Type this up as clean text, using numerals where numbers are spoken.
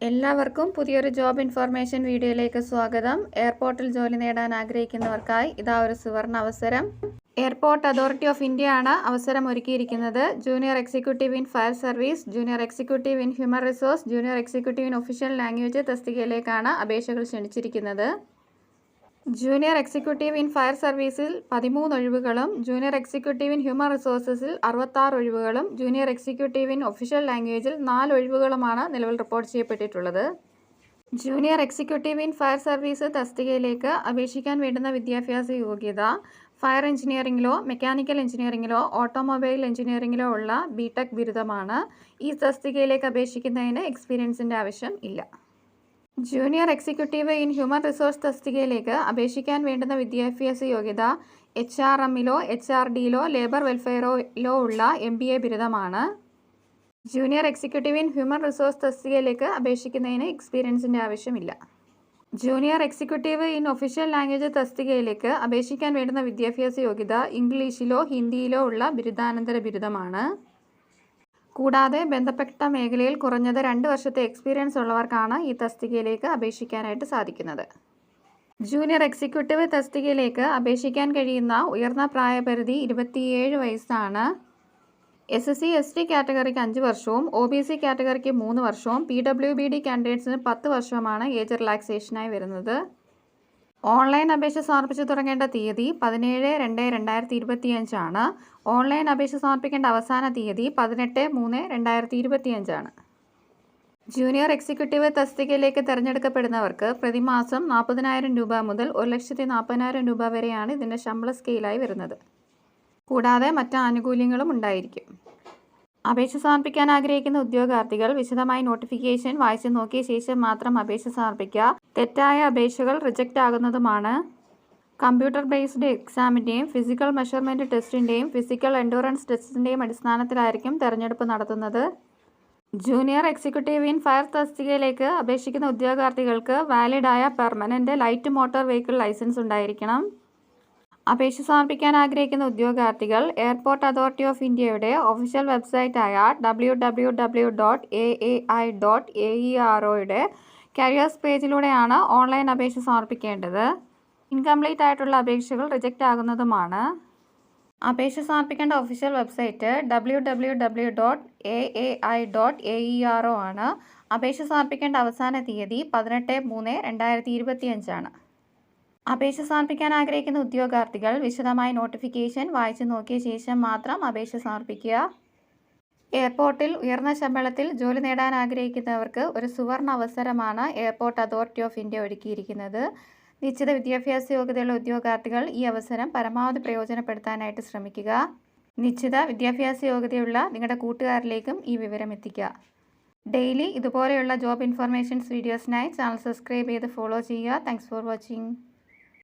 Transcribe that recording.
എല്ലാവർക്കും പുതിയൊരു job information വീഡിയോയിലേക്ക് സ്വാഗതം. എയർപോർട്ടിൽ ജോലി നേടാൻ ആഗ്രഹിക്കുന്നവർക്കായി ഇതാ ഒരു സുവർണ അവസരം. എയർപോർട്ട് അതോറിറ്റി ഓഫ് ഇന്ത്യ ആണ് അവസരം ഒരുക്കിയിരിക്കുന്നത്. Junior executive in fire service, junior executive in human resource, junior executive in official language തസ്തികയിലേക്കാണ് അപേക്ഷകൾ ക്ഷണിച്ചിരിക്കുന്നത്. ജൂനിയർ എക്സിക്യൂട്ടീവ് ഇൻ ഫയർ സർവീസിൽ 13 ഒഴിവുകളും, ജൂനിയർ എക്സിക്യൂട്ടീവ് ഇൻ ഹ്യൂമൻ റിസോഴ്സസിൽ 66 ഒഴിവുകളും, ജൂനിയർ എക്സിക്യൂട്ടീവ് ഇൻ ഒഫീഷ്യൽ ലാംഗ്വേജിൽ 4 ഒഴിവുകളുമാണ് നിലവിൽ റിപ്പോർട്ട് ചെയ്യപ്പെട്ടിട്ടുള്ളത്. Junior executive in fire service തസ്തികയിലേക്ക് അപേക്ഷിക്കാൻ വേണ്ടുന്ന വിദ്യാഭ്യാസ യോഗ്യത ഫയർ എഞ്ചിനീയറിംഗിലോ മെക്കാനിക്കൽ എഞ്ചിനീയറിംഗിലോ ഓട്ടോമൊബൈൽ എഞ്ചിനീയറിംഗിലോ ഉള്ള ബിടെക് ബിരുദമാണ്. ഈ തസ്തികയിലേക്ക് അപേക്ഷിക്കുന്നതിന് എക്സ്പീരിയൻസിൻ്റെ ആവശ്യം ഇല്ല. Junior executive in human resource തസ്തികയിലേക്ക് അപേക്ഷിക്കാൻ വേണ്ടുന്ന വിദ്യാഭ്യാസ യോഗ്യത HRMലോ HRDയിലോ ലേബർ വെൽഫെയറിലോ ഉള്ള MBA ബിരുദമാണ്. Junior executive in human resource തസ്തികയിലേക്ക് അപേക്ഷിക്കുന്നതിന് എക്സ്പീരിയൻസിൻ്റെ ആവശ്യമില്ല. Junior executive in official language തസ്തികയിലേക്ക് അപേക്ഷിക്കാൻ വേണ്ടുന്ന വിദ്യാഭ്യാസ യോഗ്യത ഇംഗ്ലീഷിലോ ഹിന്ദിയിലോ ഉള്ള ബിരുദാനന്തര ബിരുദമാണ്. കൂടാതെ ബന്ധപ്പെട്ട മേഖലയിൽ കുറഞ്ഞത് 2 വർഷത്തെ എക്സ്പീരിയൻസ് ഉള്ളവർക്കാണ് ഈ തസ്തികയിലേക്ക് അപേക്ഷിക്കാനായിട്ട് സാധിക്കുന്നത്. ജൂനിയർ എക്സിക്യൂട്ടീവ് തസ്തികയിലേക്ക് അപേക്ഷിക്കാൻ കഴിയുന്ന ഉയർന്ന പ്രായപരിധി 27 വയസ്സാണ്. SC ST കാറ്റഗറിക്ക് 5 വർഷവും OBC കാറ്റഗറിക്ക് 3 വർഷവും PWBD കാൻഡിഡേറ്റ്സിന് 10 വർഷവുമാണ് ഏജ് റിലാക്സേഷനായി വരുന്നത്. ഓൺലൈൻ അപേക്ഷ സമർപ്പിച്ചു തുടങ്ങേണ്ട തീയതി 17/2/2025 ആണ്. ഓൺലൈൻ അപേക്ഷ സമർപ്പിക്കേണ്ട അവസാന തീയതി 18/3/2025 ആണ്. ജൂനിയർ എക്സിക്യൂട്ടീവ് തസ്തികയിലേക്ക് തിരഞ്ഞെടുക്കപ്പെടുന്നവർക്ക് പ്രതിമാസം 40,000 രൂപ മുതൽ 1,40,000 രൂപ വരെയാണ് ഇതിൻ്റെ ശമ്പള സ്കെയിലായി വരുന്നത്. കൂടാതെ മറ്റ് ആനുകൂല്യങ്ങളും ഉണ്ടായിരിക്കും. അപേക്ഷ സമർപ്പിക്കാൻ ആഗ്രഹിക്കുന്ന ഉദ്യോഗാർത്ഥികൾ വിശദമായി നോട്ടിഫിക്കേഷൻ വായിച്ചു നോക്കിയ ശേഷം മാത്രം അപേക്ഷ സമർപ്പിക്കുക. തെറ്റായ അപേക്ഷകൾ റിജക്റ്റ് ആകുന്നതുമാണ്. കമ്പ്യൂട്ടർ ബേസ്ഡ് എക്സാമിൻ്റെയും ഫിസിക്കൽ മെഷർമെൻറ്റ് ടെസ്റ്റിൻ്റെയും ഫിസിക്കൽ എൻഡ്യൂറൻസ് ടെസ്റ്റിൻ്റെയും അടിസ്ഥാനത്തിലായിരിക്കും തെരഞ്ഞെടുപ്പ് നടത്തുന്നത്. ജൂനിയർ എക്സിക്യൂട്ടീവ് ഇൻ ഫയർ തസ്തികയിലേക്ക് അപേക്ഷിക്കുന്ന ഉദ്യോഗാർത്ഥികൾക്ക് വാലിഡായ permanent light motor vehicle licence ഉണ്ടായിരിക്കണം. അപേക്ഷ സമർപ്പിക്കാൻ ആഗ്രഹിക്കുന്ന ഉദ്യോഗാർത്ഥികൾ എയർപോർട്ട് അതോറിറ്റി ഓഫ് ഇന്ത്യയുടെ ഒഫീഷ്യൽ വെബ്സൈറ്റായ www.aai.aero കരിയേഴ്സ് പേജിലൂടെയാണ് ഓൺലൈൻ അപേക്ഷ സമർപ്പിക്കേണ്ടത്. ഇൻകംപ്ലീറ്റ് ആയിട്ടുള്ള അപേക്ഷകൾ റിജക്റ്റ് ആകുന്നതുമാണ്. അപേക്ഷ സമർപ്പിക്കേണ്ട ഒഫീഷ്യൽ വെബ്സൈറ്റ് www.aai.aero ആണ്. അപേക്ഷ സമർപ്പിക്കേണ്ട അവസാന തീയതി 18/3/2025 ആണ്. അപേക്ഷ സമർപ്പിക്കാൻ ആഗ്രഹിക്കുന്ന ഉദ്യോഗാർത്ഥികൾ വിശദമായി നോട്ടിഫിക്കേഷൻ വായിച്ചു നോക്കിയ ശേഷം മാത്രം അപേക്ഷ സമർപ്പിക്കുക. എയർപോർട്ടിൽ ഉയർന്ന ശമ്പളത്തിൽ ജോലി നേടാൻ ആഗ്രഹിക്കുന്നവർക്ക് ഒരു സുവർണ അവസരമാണ് എയർപോർട്ട് അതോറിറ്റി ഓഫ് ഇന്ത്യ ഒരുക്കിയിരിക്കുന്നത്. നിശ്ചിത വിദ്യാഭ്യാസ യോഗ്യതയുള്ള ഉദ്യോഗാർത്ഥികൾ ഈ അവസരം പരമാവധി പ്രയോജനപ്പെടുത്താനായിട്ട് ശ്രമിക്കുക. നിശ്ചിത വിദ്യാഭ്യാസ യോഗ്യതയുള്ള നിങ്ങളുടെ കൂട്ടുകാരിലേക്കും ഈ വിവരം എത്തിക്കുക. ഡെയിലി ഇതുപോലെയുള്ള ജോബ് ഇൻഫർമേഷൻസ് വീഡിയോസിനായി ചാനൽ സബ്സ്ക്രൈബ് ചെയ്ത് ഫോളോ ചെയ്യുക. Thanks for watching.